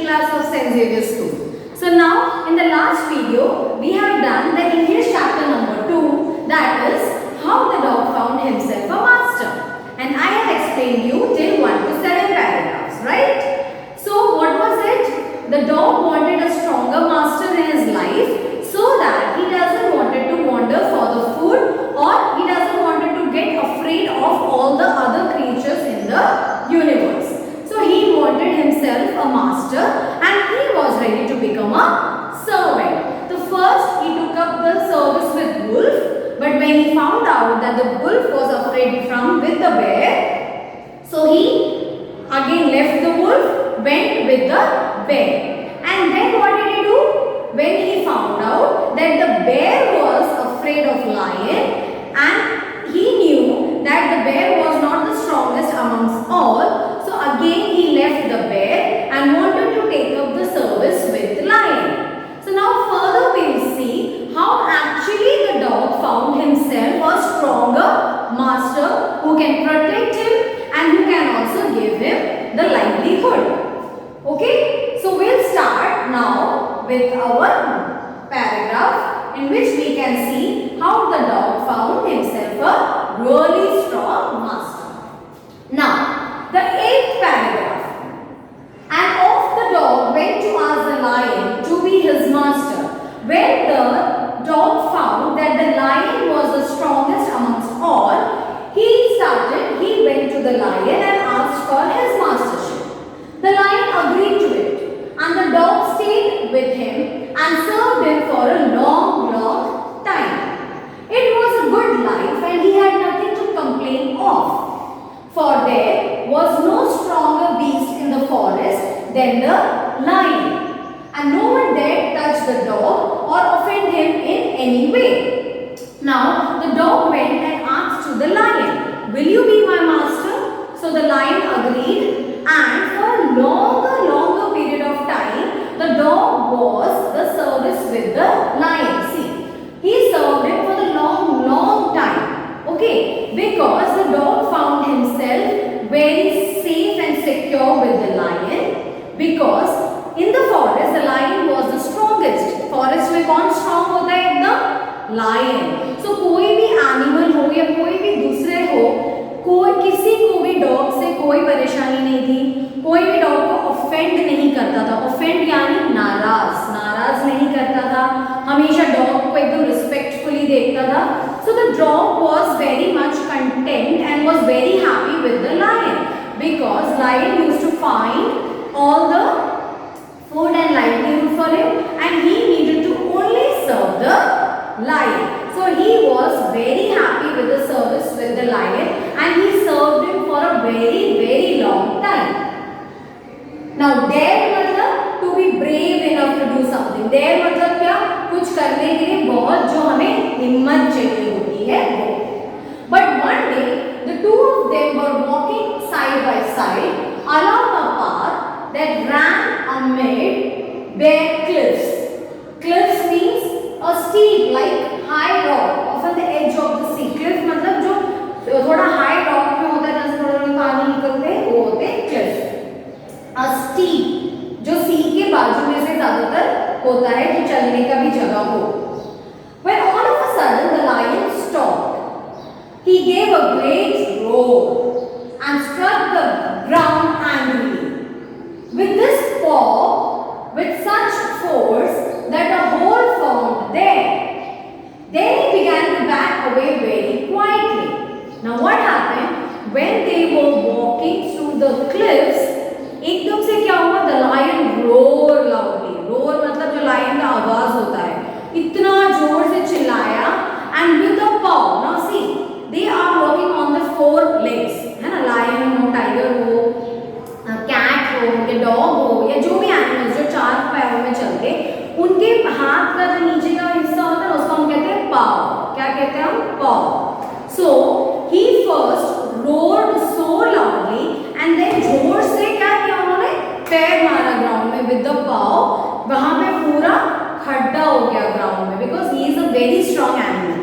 class of St.Xaviers school. So now in the last video we have done the English chapter number 2, that is how the dog found himself a master, and I have explained you till 1 to 7 paragraphs, right? So what was it? The dog wanted a stronger master in his life so that he doesn't wanted to wander for the food, or he doesn't wanted to get afraid of all the other creatures in the universe. So he wanted himself a master and he was ready to become a servant. So first he took up the service with wolf, but when he found out that the wolf was afraid with the bear, so he again left the wolf, went with the bear. And then what did he do? When he found out that the bear was afraid of lion and he knew that the bear was not the strongest amongst all, so again he left the bear and wanted to take up the service with the lion. So now further we will see how actually the dog found himself a stronger master who can protect him and who can also give him the livelihood. Okay, so we'll start now with our paragraph in which we can see how the dog found himself a really strong master. Now, the 8th paragraph. And off the dog went to ask the lion to be his master. When the dog found that the lion was the strongest amongst all, he went to the lion and asked for his mastership. The lion agreed to it, and the dog stayed with him and served him for a long time. It was a good life and he had nothing to complain of, for there was no stronger beast in the forest than the lion, and no one dared touch the dog or offend him in any way. Now the dog went and asked to the lion, "Will you be my master?" So the lion agreed, and for a longer period of time, the dog was the service with the lion. See, he served him for the long time. Okay, because the dog found himself very safe and secure with the lion, because in the forest the lion was the strongest. Forest में कौन strong होता है एकदम? Lion. So कोई भी animal हो या कोई भी दूसरे हो, किसी को भी डॉग से कोई परेशानी नहीं थी, कोई भी डॉग को ऑफेंड नहीं करता था. ऑफेंड यानी नाराज नहीं करता था, हमेशा डॉग को एकदम रिस्पेक्टफुली देखता था. So the dog was very much content and was very happy with the lion, because lion used to find all the food and livelihood for him, and he needed to only serve the lion. So he was very happy with the service with the lion, and he served him for a very long time. Now dare मतलब to be brave enough to do something. Dare मतलब क्या? कुछ करने के लिए बहुत जो हमें हिम्मत चाहिए होती है वो. But one day the two of them were walking side by side along a path that ran amid bare cliffs. Cliffs means a steep like high rock off on the edge of the sea. Cliff मतलब जो थोड़ा high rock में होता है, जैसे थोड़ा पानी निकलते हैं वो होते हैं cliff. A steep जो sea के बाजू में से ज्यादातर होता है कि चलने का भी जगह हो. When all of a sudden the lion stopped. He gave a great roar and struck the ground angrily with this paw with such force that a hole formed there. Then he began to back away very quietly. Now what happened? When they were walking through the cliffs, एकदम से क्या हुआ? The lion roared loudly. Roar मतलब जो lion का आवाज होता है, इतना जोर से चिल्लाया, and with a paw. Now see, they are walking on the 4 legs, है ना? Lion हो, tiger हो, कैट हो या डॉग हो या जो भी एनिमल्स जो 4 पैरों में चलते, उनके हाथ का जो नीचे का हिस्सा होता है उसको हम कहते हैं पाव. क्या कहते हैं हम? Paw. So he first roared so loudly and then जोर से क्या किया उन्होंने? पैर मारा ग्राउंड में विद द पाव. वहां पे पूरा खड्डा हो गया ग्राउंड में, because he is a very strong animal.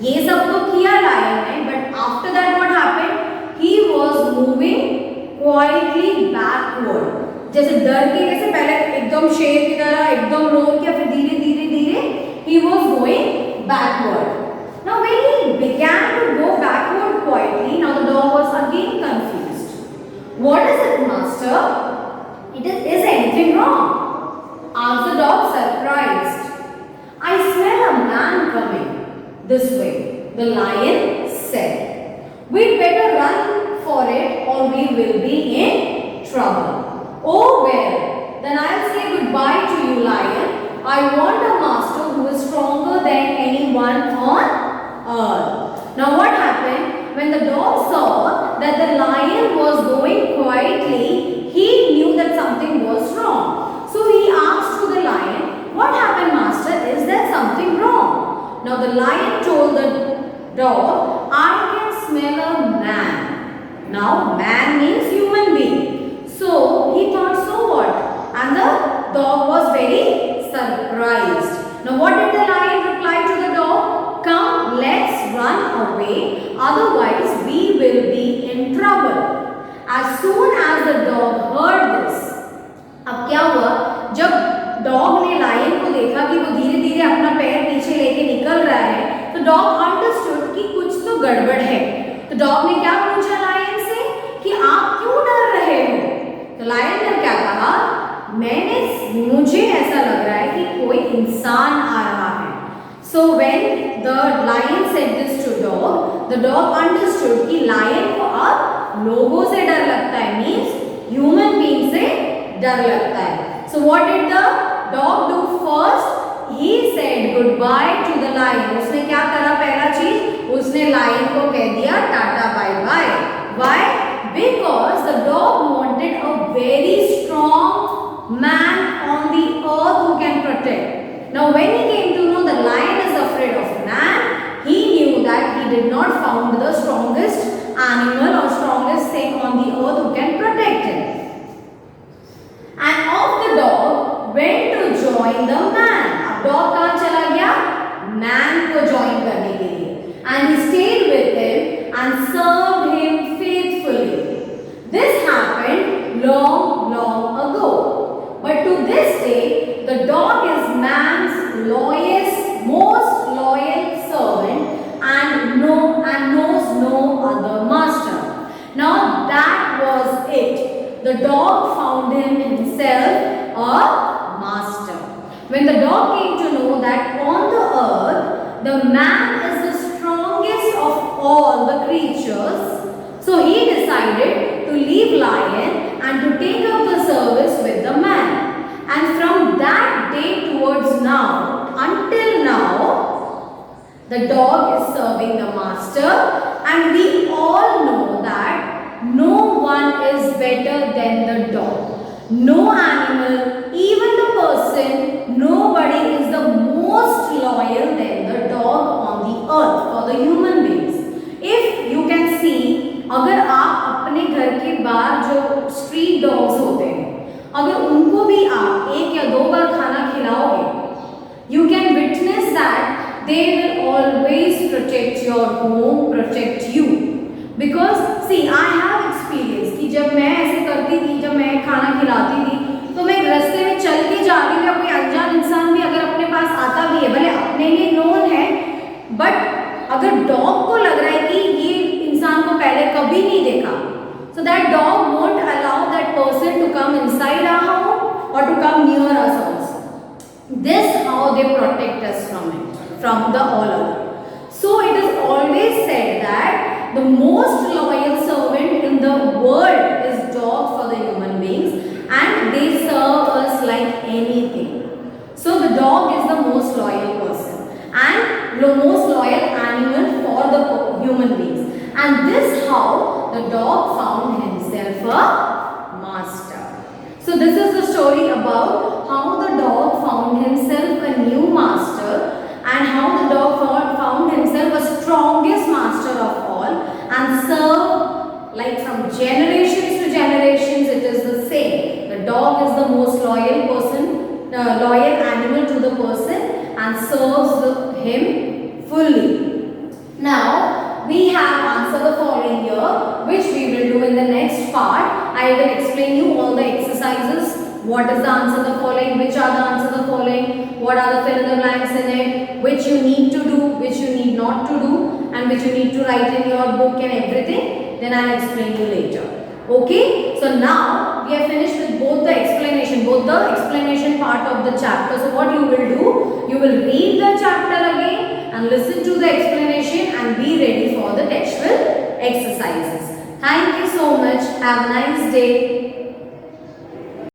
ये सब तो किया लायन ने, but after that what happened? He was moving quietly backward. जैसे डर के कैसे पहले एकदम शेर की तरह एकदम रोर किया, फिर धीरे धीरे धीरे he was going backward. Now when he began to go backward quietly, now the dog was again confused. What is it, master? Is anything wrong? Asked the dog, surprised. I smell a man coming this way, the lion said. We'd better run for it or we will be in trouble. Oh well, then I'll say goodbye to you, lion. I want a master who is stronger than anyone on earth. Now what happened? When the dog saw that the lion was going quietly, he knew that something was wrong. So he asked to the lion, what happened, master? Is there something wrong? Now the lion told the dog, I can smell a man. Now man means human being. So he thought, so what? And the dog was very surprised. Now what did the lion reply to the dog? Come, let's run away, otherwise we will be in trouble. As soon as the dog heard this, अब क्या हुआ, जब dog ने lion को देखा कि वो धीरे धीरे अपना पैर पीछे लेके निकल रहा है, तो डॉग अंडरस्टूड कि कुछ तो गड़बड़ है. तो डॉग ने क्या पूछा लायन से कि आप क्यों डर रहे हो? तो लायन ने क्या कहा, मुझे ऐसा लग रहा है कि कोई इंसान आ रहा है. So when the lion said this to dog, the dog understood कि लायन को अब लोगों से डर लगता है, means human being से डर लगता है. So what did the dog do first? He said goodbye to the lion. उसने क्या करा? पहला चीज उसने लायन को कह दिया tata bye bye. Why? Because the dog wanted a very strong man on the earth who can protect. Now when he came to know the lion is afraid of man, he knew that he did not found the strongest animal or strongest thing on the earth who can protect him. And off the dog went to join the man. अब dog कहाँ चला गया? Man को join करने के लिए. And he stayed with him and served him faithfully. This happened long, long ago. But to this day, the dog is man's most loyal servant and knows no other master. Now that was it. The dog found himself a master. When the dog came to know that on the earth, the man is the strongest of all the creatures, so he decided to leave lion and to take up the service with the man. And from that day towards now, until now, the dog is serving the master, and we all know that no one is better than the dog. No animal, even the person, nobody is the most loyal than the dog on the earth for the human beings. If you can see, अगर आप अपने घर के बाहर जो street dogs होते हैं, अगर उनको भी आप 1 या 2 बार खाना खिलाओगे, you can witness that they will always protect your home, protect you. Because see, I have experience कि जब मैं ऐसे करती थी, जब मैं खाना खिलाती थी, तो मैं रास्ते में चल के जा रही हूँ या कोई अनजान इंसान भी अगर अपने पास आता भी है, भले अपने लिए नोन है, बट अगर डॉग को लग रहा है कि ये इंसान को पहले कभी नहीं देखा, so that dog won't allow that person to come inside our home or to come near us also. This how they protect us from it, from the all other. So it is always said that the most loyal servant in the world is dog for the human beings, and they serve us like anything. So the dog is the most loyal person and the most loyal animal for the human beings. And this how the dog found himself a master. So this is the story about how the dog found himself a new master and how the dog found himself a strongest master of all and served like from generations to generations. It is the same. The dog is the most loyal person, loyal animal to the person and serves him fully. Now we have answered the following here, which we will do in the next part. I I will explain you all the exercises. What is the answer the following, which are the answer the following, what are the fill in the blanks in it, which you need to do, which you need not to do, and which you need to write in your book and everything. Then I will explain you later. Okay, so now we have finished with both the explanation part of the chapter. So what you will do, you will read the chapter again and listen to the explanation and be ready for the textual exercises. Thank you so much. Have a nice day.